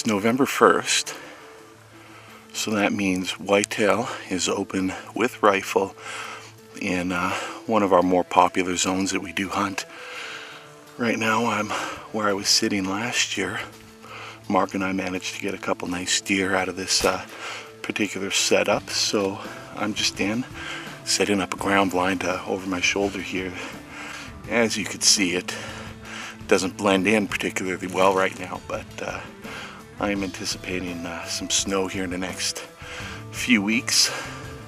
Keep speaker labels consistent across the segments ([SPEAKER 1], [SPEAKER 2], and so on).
[SPEAKER 1] It's November 1st, so that means whitetail is open with rifle in one of our more popular zones that we do hunt. Right now I'm where I was sitting last year. Mark and I managed to get a couple nice deer out of this particular setup, so I'm just setting up a ground blind over my shoulder here. As you can see, it doesn't blend in particularly well right now, but I'm anticipating some snow here in the next few weeks.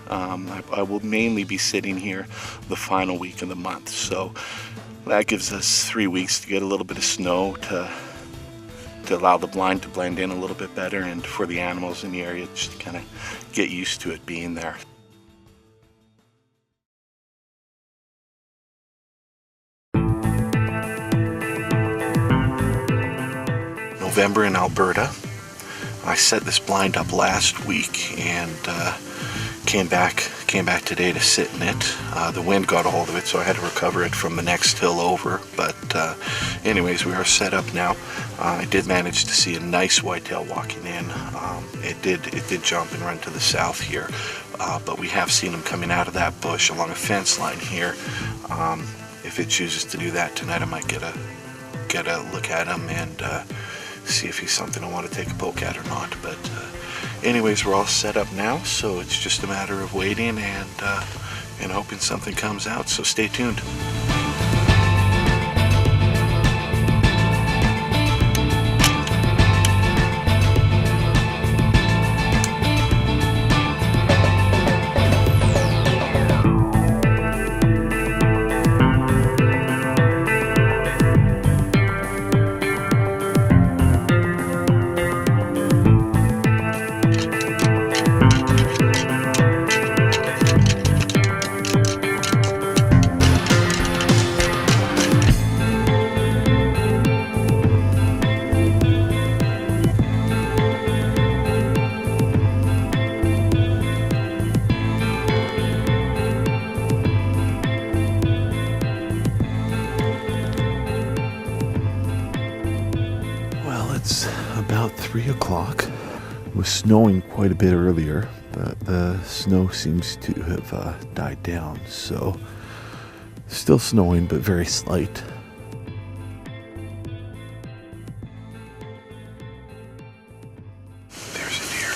[SPEAKER 1] I will mainly be sitting here the final week of the month, so that gives us 3 weeks to get a little bit of snow to allow the blind to blend in a little bit better, and for the animals in the area just to kind of get used to it being there. November in Alberta. I set this blind up last week and came back today to sit in it. The wind got a hold of it, so I had to recover it from the next hill over. But anyways, we are set up now. I did manage to see a nice whitetail walking in. It did jump and run to the south here, but we have seen him coming out of that bush along a fence line here. If it chooses to do that tonight, I might get a look at him and see if he's something I want to take a poke at or not. But anyways, we're all set up now, so it's just a matter of waiting and hoping something comes out, so stay tuned. It's about 3 o'clock. It was snowing quite a bit earlier, but the snow seems to have died down, so still snowing, but very slight. There's a deer.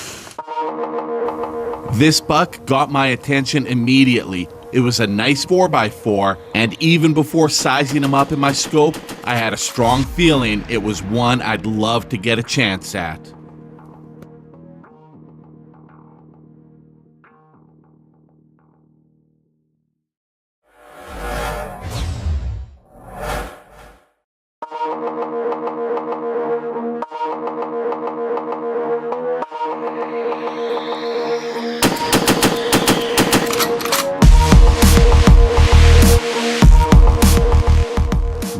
[SPEAKER 2] This buck got my attention immediately. It was a nice 4x4, and even before sizing him up in my scope, I had a strong feeling it was one I'd love to get a chance at.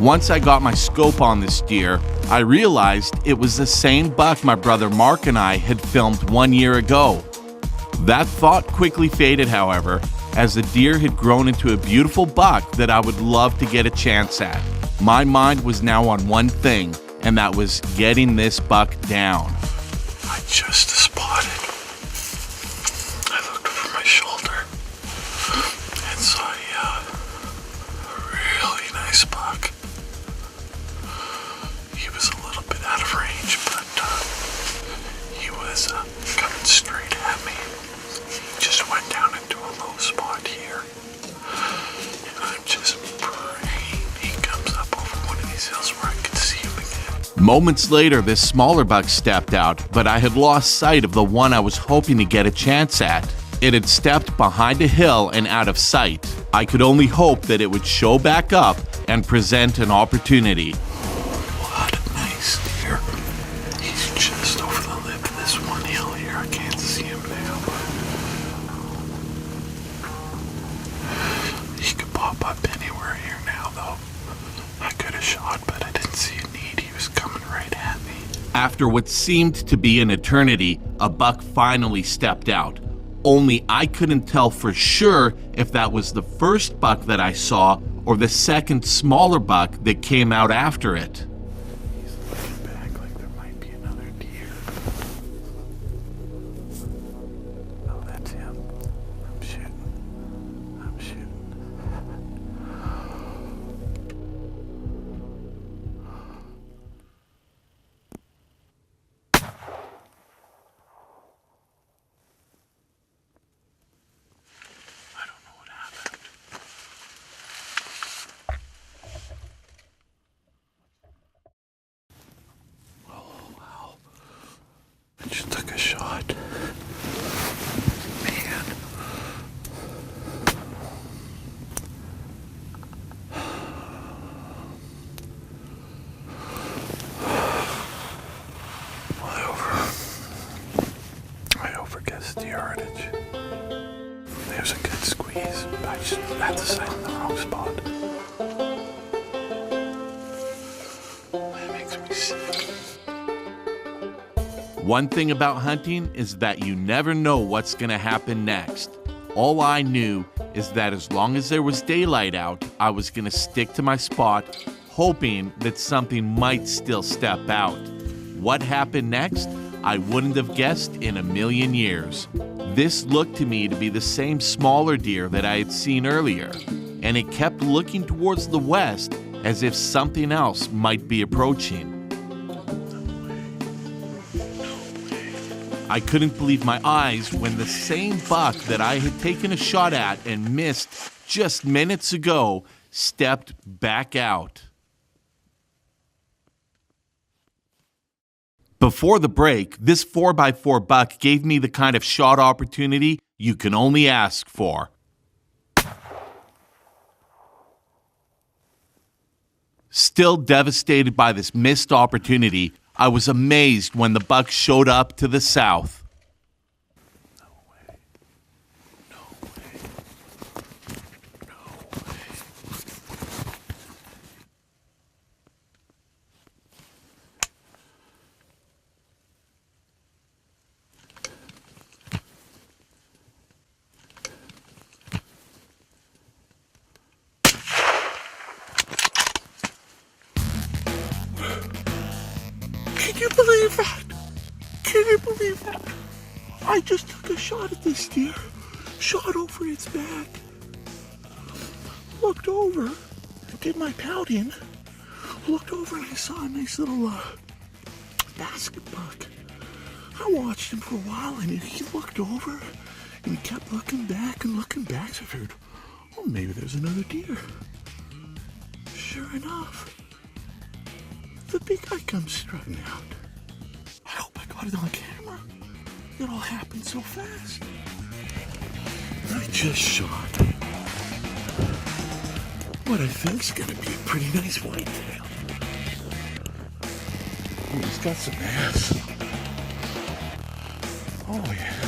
[SPEAKER 2] Once I got my scope on this deer, I realized it was the same buck my brother Mark and I had filmed 1 year ago. That thought quickly faded, however, as the deer had grown into a beautiful buck that I would love to get a chance at. My mind was now on one thing, and that was getting this buck down.
[SPEAKER 1] I just spotted. I looked over my shoulder and saw a really nice buck. He was a little bit out of range, but he was coming straight at me. He just went down into a low spot here, and I'm just praying he comes up over one of these hills where I can see him again.
[SPEAKER 2] Moments later, this smaller buck stepped out, but I had lost sight of the one I was hoping to get a chance at. It had stepped behind a hill and out of sight. I could only hope that it would show back up and present an opportunity.
[SPEAKER 1] What a nice deer. He's just over the lip of this one hill here. I can't see him now, but he could pop up anywhere here now, though. I could have shot, but I didn't see a need. He was coming right at me.
[SPEAKER 2] After what seemed to be an eternity, a buck finally stepped out. Only I couldn't tell for sure if that was the first buck that I saw or the second smaller buck that came out after it.
[SPEAKER 1] He's looking back like there might be another deer. never guess deer yardage. There's a good squeeze. I just had to sight in the wrong spot. That makes me sick.
[SPEAKER 2] One thing about hunting is that you never know what's going to happen next. All I knew is that as long as there was daylight out, I was going to stick to my spot, hoping that something might still step out. What happened next? I wouldn't have guessed in a million years. This looked to me to be the same smaller deer that I had seen earlier, and it kept looking towards the west as if something else might be approaching. I couldn't believe my eyes when the same buck that I had taken a shot at and missed just minutes ago stepped back out. Before the break, this 4x4 buck gave me the kind of shot opportunity you can only ask for. Still devastated by this missed opportunity, I was amazed when the buck showed up to the south.
[SPEAKER 1] No way. No way. No way. Can you believe that? Can you believe that? I just took a shot at this deer, shot over its back, looked over, did my pouting, looked over and I saw a nice little basket buck. I watched him for a while and he looked over and he kept looking back and looking back. So I figured, oh, maybe there's another deer. Sure enough, the big guy comes strutting out. I hope I got it on camera. It all happened so fast. I just shot what I think's gonna be a pretty nice whitetail. Oh, he's got some ass. Oh yeah.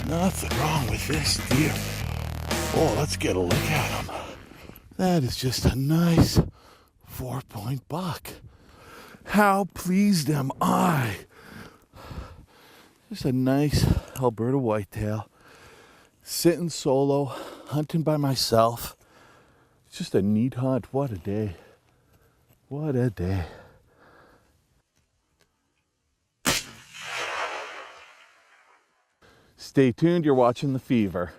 [SPEAKER 1] Nothing wrong with this deer. Oh, let's get a look at him. That is just a nice 4-point buck. How pleased am I? Just a nice Alberta whitetail, sitting solo, hunting by myself. It's just a neat hunt. What a day. What a day. Stay tuned, you're watching The Fever.